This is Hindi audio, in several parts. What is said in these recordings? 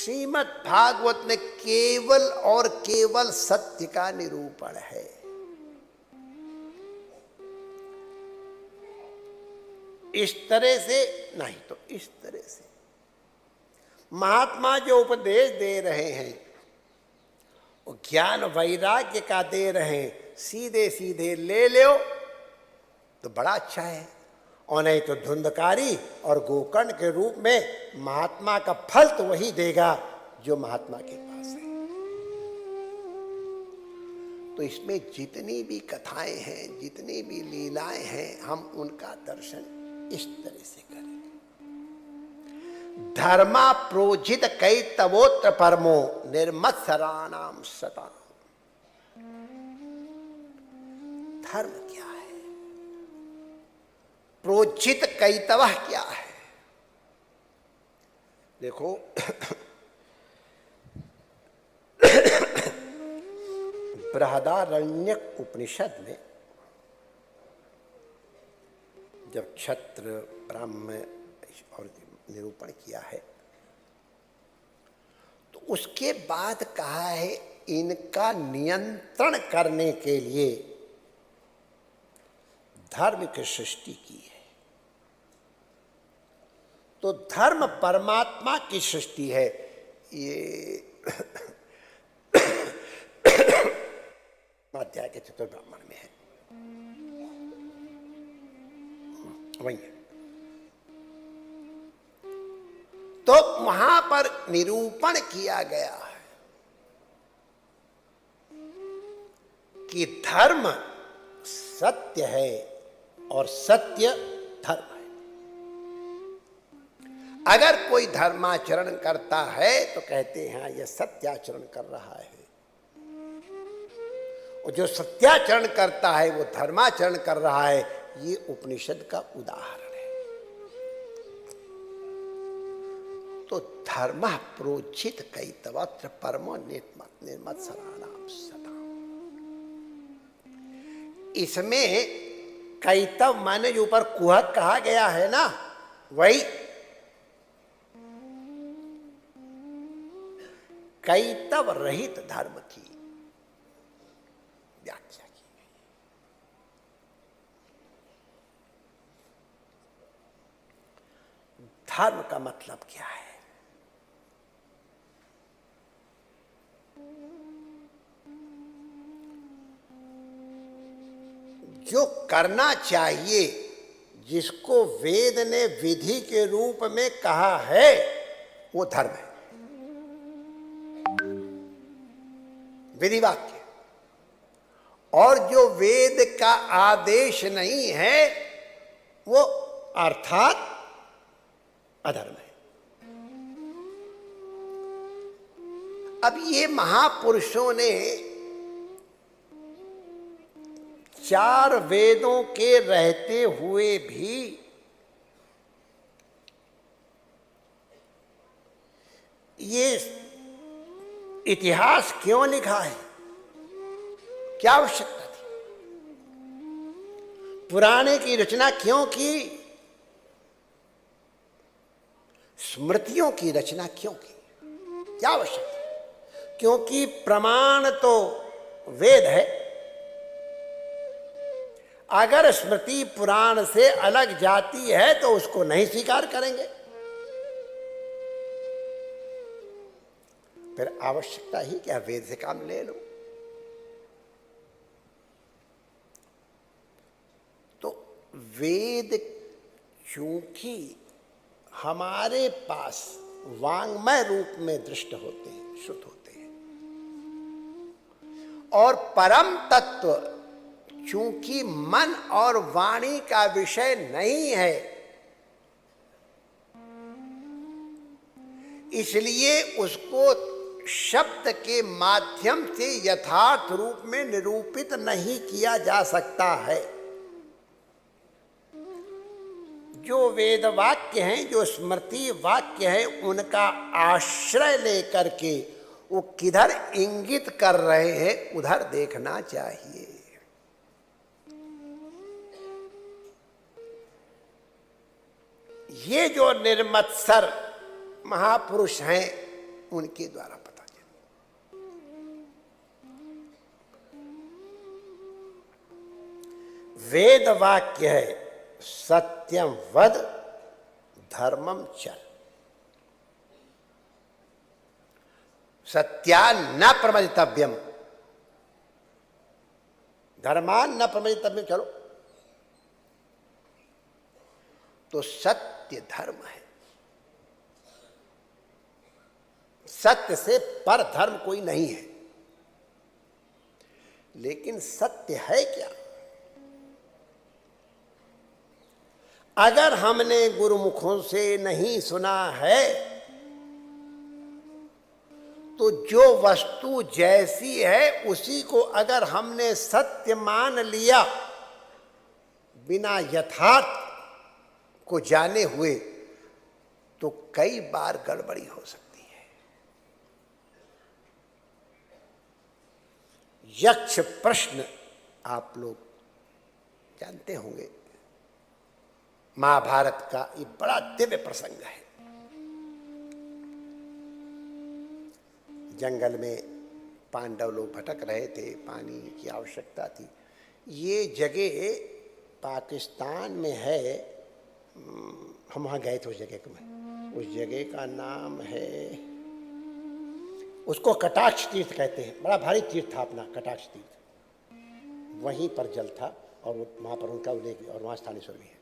श्रीमद् भागवत में केवल और केवल सत्य का निरूपण है। इस तरह से नहीं तो इस तरह से महात्मा जो उपदेश दे रहे हैं वो ज्ञान वैराग्य का दे रहे हैं, सीधे सीधे ले लो तो बड़ा अच्छा है, और नहीं तो धुंधकारी और गोकर्ण के रूप में महात्मा का फल तो वही देगा जो महात्मा के पास है। तो इसमें जितनी भी कथाएं हैं, जितनी भी लीलाएं हैं, हम उनका दर्शन इस तरह से करें। धर्मा प्रोजित कैतवोत्र परमो निर्मत्सराणाम सता। धर्म क्या है, प्रोजित कैतव क्या है? देखो बृहदारण्यक उपनिषद में जब क्षत्र ब्राह्मण और निरूपण किया है तो उसके बाद कहा है इनका नियंत्रण करने के लिए धर्म की सृष्टि की है। तो धर्म परमात्मा की सृष्टि है। ये अध्याय के चतुर्थ ब्राह्मण में है, वही है। तो वहां पर निरूपण किया गया है कि धर्म सत्य है और सत्य धर्म है। अगर कोई धर्माचरण करता है तो कहते हैं यह सत्याचरण कर रहा है, और जो सत्याचरण करता है वो धर्माचरण कर रहा है। ये उपनिषद का उदाहरण है। तो धर्म प्रोचित कैतवत्र परमो निर्मत्सराणाम सता। इसमें कैतव माने जो ऊपर कुहक कहा गया है ना, वही कैतव रहित धर्म की व्याख्या की गई। धर्म का मतलब क्या है? जो करना चाहिए, जिसको वेद ने विधि के रूप में कहा है, वो धर्म है, विधि वाक्य। और जो वेद का आदेश नहीं है वो अर्थात अधर्म है। अब ये महापुरुषों ने 4 वेदों के रहते हुए भी ये इतिहास क्यों लिखा है? क्या आवश्यकता थी? पुराने की रचना क्यों की? स्मृतियों की रचना क्यों की? क्या आवश्यकता? क्योंकि प्रमाण तो वेद है। अगर स्मृति पुराण से अलग जाती है तो उसको नहीं स्वीकार करेंगे। फिर आवश्यकता ही क्या, वेद से काम ले लो। तो वेद चूंकि हमारे पास वांग्मय रूप में दृष्ट होते हैं, श्रुत होते हैं, और परम तत्व चूंकि मन और वाणी का विषय नहीं है, इसलिए उसको शब्द के माध्यम से यथार्थ रूप में निरूपित नहीं किया जा सकता है। जो वेद वाक्य हैं, जो स्मृति वाक्य हैं, उनका आश्रय लेकर के वो किधर इंगित कर रहे हैं, उधर देखना चाहिए। ये जो निर्मत्सर महापुरुष हैं, उनके द्वारा पता चले। वेद वाक्य है सत्यम वद धर्मम चर, सत्या न प्रमदितव्यम, धर्मान न प्रमदितव्यम। चलो, तो सत्य धर्म है, सत्य से पर धर्म कोई नहीं है। लेकिन सत्य है क्या? अगर हमने गुरुमुखों से नहीं सुना है तो जो वस्तु जैसी है उसी को अगर हमने सत्य मान लिया बिना यथार्थ को जाने हुए, तो कई बार गड़बड़ी हो सकती है। यक्ष प्रश्न आप लोग जानते होंगे, महाभारत का ये बड़ा दिव्य प्रसंग है। जंगल में पांडव लोग भटक रहे थे, पानी की आवश्यकता थी। ये जगह पाकिस्तान में है, हम वहाँ गए थे उस जगह को। उस जगह का नाम है, उसको कटाक्ष तीर्थ कहते हैं। बड़ा भारी तीर्थ था अपना कटाक्ष तीर्थ। वहीं पर जल था और वहाँ पर उनका उल्लेख, और वहाँ स्थानेश्वर भी है।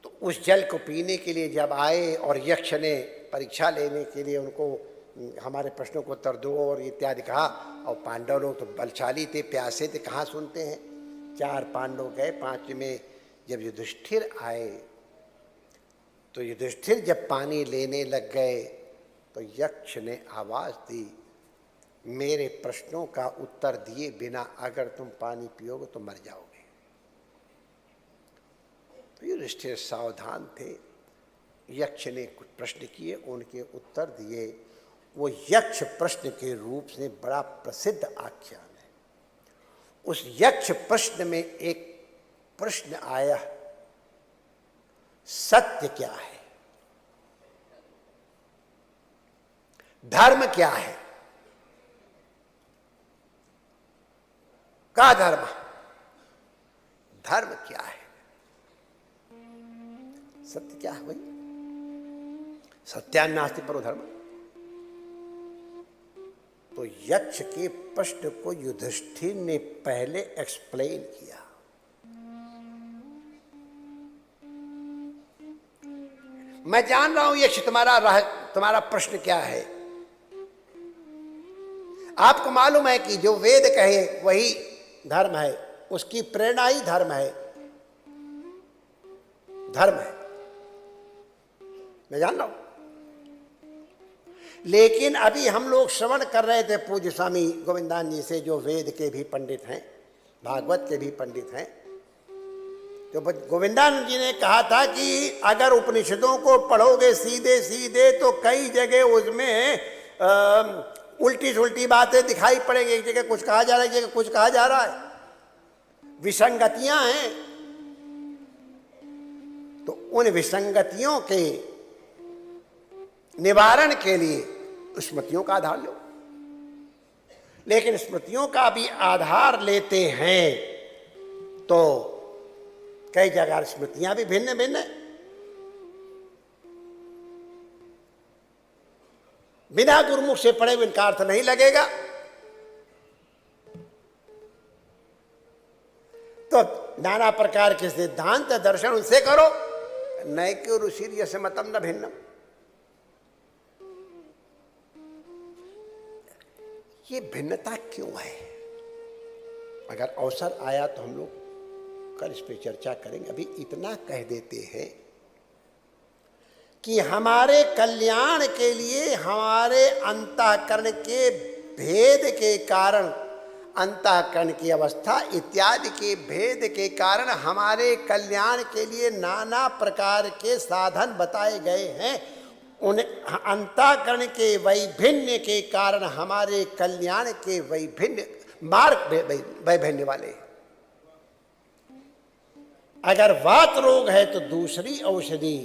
तो उस जल को पीने के लिए जब आए और यक्ष ने परीक्षा लेने के लिए उनको हमारे प्रश्नों को उत्तर दो और इत्यादि कहा, और पांडव लोग तो बलशाली थे, प्यासे थे, कहाँ सुनते हैं। 4 पांडव गए, 5 में जब युधिष्ठिर आए तो युधिष्ठिर जब पानी लेने लग गए तो यक्ष ने आवाज दी, मेरे प्रश्नों का उत्तर दिए बिना अगर तुम पानी पियोगे तो मर जाओगे। तो युधिष्ठिर सावधान थे। यक्ष ने कुछ प्रश्न किए, उनके उत्तर दिए। वो यक्ष प्रश्न के रूप से बड़ा प्रसिद्ध आख्यान है। उस यक्ष प्रश्न में एक प्रश्न आया, सत्य क्या है, धर्म क्या है? का धर्म, धर्म क्या है, सत्य क्या है? भाई सत्यान्नास्ति परो धर्म। तो यक्ष के प्रश्न को युधिष्ठिर ने पहले एक्सप्लेन किया। मैं जान रहा हूं यक्ष तुम्हारा प्रश्न क्या है। आपको मालूम है कि जो वेद कहे वही धर्म है, उसकी प्रेरणा ही धर्म है, धर्म है, मैं जान रहा हूं। लेकिन अभी हम लोग श्रवण कर रहे थे पूज्य स्वामी गोविंदान जी से, जो वेद के भी पंडित हैं, भागवत के भी पंडित हैं। तो गोविंदान जी ने कहा था कि अगर उपनिषदों को पढ़ोगे सीधे सीधे तो कई जगह उसमें उल्टी सुल्टी बातें दिखाई पड़ेंगी। एक जगह कुछ कहा जा रहा है, एक जगह कुछ कहा जा रहा है, विसंगतियां हैं। तो उन विसंगतियों के निवारण के लिए स्मृतियों का आधार लो। लेकिन स्मृतियों का भी आधार लेते हैं तो कई जगह स्मृतियां भी भिन्न भिन्न है। बिना गुरुमुख से पढ़े हुए इनका अर्थ नहीं लगेगा। तो नाना प्रकार के सिद्धांत दर्शन उनसे करो, नैक्यो ऋषि से मतम न भिन्नम। ये भिन्नता क्यों है? अगर अवसर आया तो हम लोग कल इस पर चर्चा करेंगे। अभी इतना कह देते हैं कि हमारे कल्याण के लिए, हमारे अंतःकरण के भेद के कारण, अंतःकरण की अवस्था इत्यादि के भेद के कारण हमारे कल्याण के लिए नाना प्रकार के साधन बताए गए हैं। उन अंतःकरण के वैभिन्न के कारण हमारे कल्याण के वैभिन्न मार्ग वैभिन्न वाले। अगर वात रोग है तो दूसरी औषधि,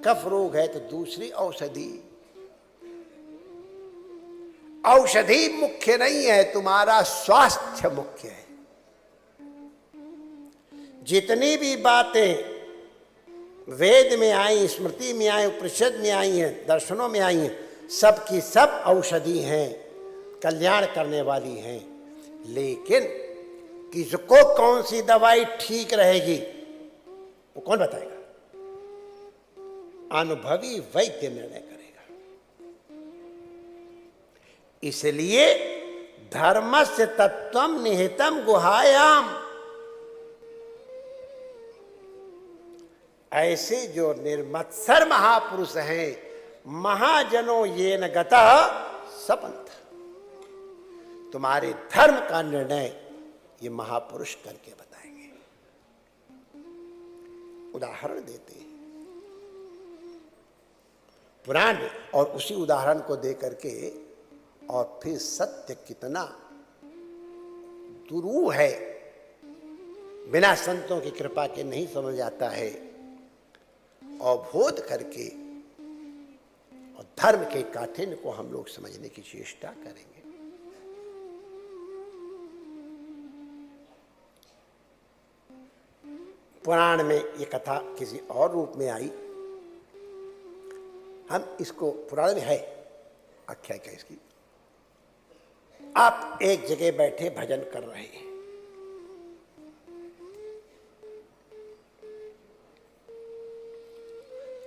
कफ रोग है तो दूसरी औषधि, औषधि मुख्य नहीं है, तुम्हारा स्वास्थ्य मुख्य है। जितनी भी बातें वेद में आई, स्मृति में आई, उपनिषद में आई हैं, दर्शनों में आई हैं, सब की सब औषधि हैं, कल्याण करने वाली हैं। लेकिन किसको कौन सी दवाई ठीक रहेगी वो कौन बताएगा? अनुभवी वैद्य निर्णय करेगा। इसलिए धर्मस्य तत्वम निहितम गुहायाम, ऐसे जो निर्मत्सर महापुरुष हैं, महाजनों ये न गतः सपंथ, तुम्हारे धर्म का निर्णय ये महापुरुष करके बताएंगे। उदाहरण देते हैं पुराण में, और उसी उदाहरण को दे करके और फिर सत्य कितना दुरूह है, बिना संतों की कृपा के नहीं समझ आता है, और बोध करके और धर्म के काठिन्य को हम लोग समझने की चेष्टा करेंगे। पुराण में ये कथा किसी और रूप में आई, हम इसको, पुराण में है आख्यायिका इसकी। आप एक जगह बैठे भजन कर रहे हैं,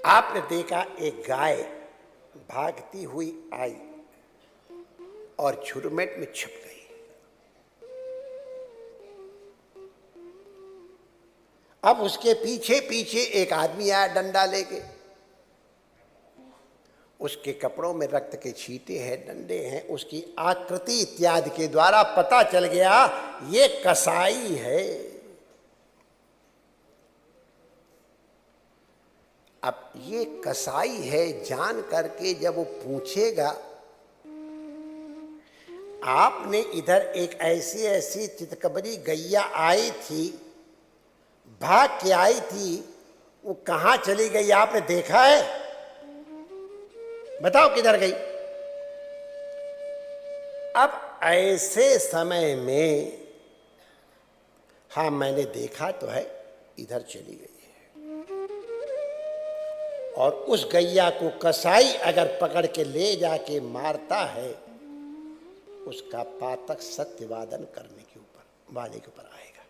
आपने देखा एक गाय भागती हुई आई और झुरमुट में छिप गई। अब उसके पीछे पीछे एक आदमी आया डंडा लेके, उसके कपड़ों में रक्त के छींटे हैं, डंडे हैं, उसकी आकृति इत्यादि के द्वारा पता चल गया ये कसाई है। अब ये कसाई है जान करके जब वो पूछेगा, आपने इधर एक ऐसी ऐसी चितकबरी गैया आई थी, भाग के आई थी, वो कहां चली गई आपने देखा है? बताओ किधर गई? अब ऐसे समय में हाँ मैंने देखा तो है, इधर चली गई है। और उस गैया को कसाई अगर पकड़ के ले जाके मारता है, उसका पातक सत्यवादन करने के ऊपर वाले के ऊपर आएगा।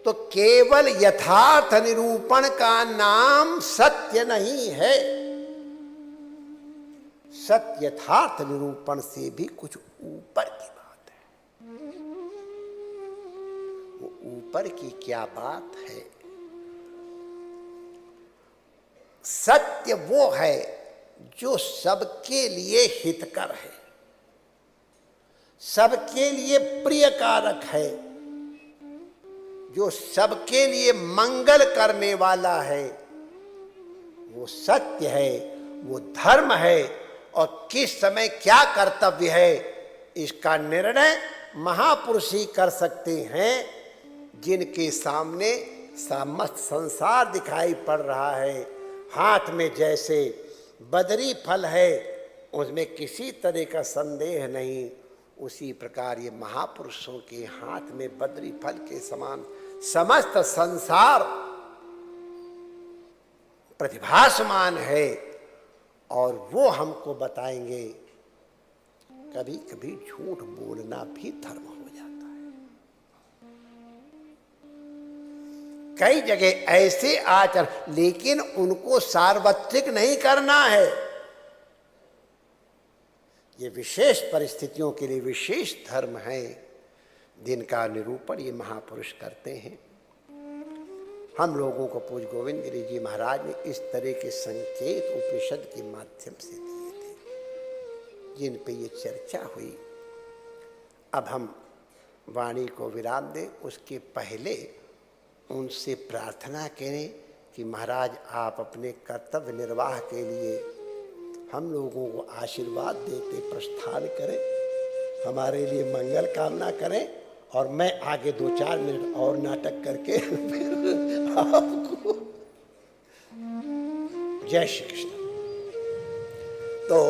तो केवल यथार्थ निरूपण का नाम सत्य नहीं है। सत्य यथार्थ निरूपण से भी कुछ ऊपर की बात है। वो ऊपर की क्या बात है? सत्य वो है जो सबके लिए हितकर है, सबके लिए प्रियकारक है, जो सबके लिए मंगल करने वाला है, वो सत्य है, वो धर्म है। और किस समय क्या कर्तव्य है, इसका निर्णय महापुरुष ही कर सकते हैं, जिनके सामने समस्त संसार दिखाई पड़ रहा है। हाथ में जैसे बदरी फल है, उसमें किसी तरह का संदेह नहीं, उसी प्रकार ये महापुरुषों के हाथ में बदरी फल के समान समस्त संसार प्रतिभासमान है। और वो हमको बताएंगे कभी कभी झूठ बोलना भी धर्म हो जाता है। कई जगह ऐसे आचरण, लेकिन उनको सार्वत्रिक नहीं करना है। ये विशेष परिस्थितियों के लिए विशेष धर्म है, जिनका निरूपण ये महापुरुष करते हैं। हम लोगों को पूज्य गोविंद गिरि जी महाराज ने इस तरह के संकेत उपनिषद के माध्यम से दिए थे, जिन पे ये चर्चा हुई। अब हम वाणी को विराम दें, उसके पहले उनसे प्रार्थना करें कि महाराज आप अपने कर्तव्य निर्वाह के लिए हम लोगों को आशीर्वाद देते प्रस्थान करें, हमारे लिए मंगल कामना करें, और मैं आगे 2-4 मिनट और नाटक करके फिर आपको। जय श्री कृष्ण। तो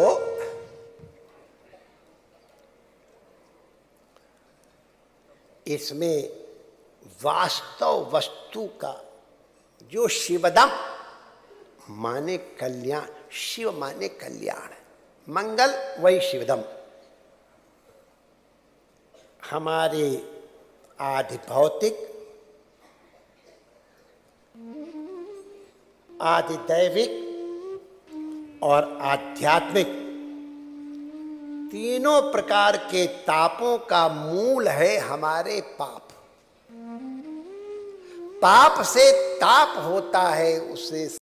इसमें वास्तव वस्तु का जो शिवदम माने कल्याण, शिव माने कल्याण, मंगल वही शिवदम। हमारे आदि भौतिक, आदि दैविक और आध्यात्मिक तीनों प्रकार के तापों का मूल है हमारे पाप। पाप से ताप होता है, उससे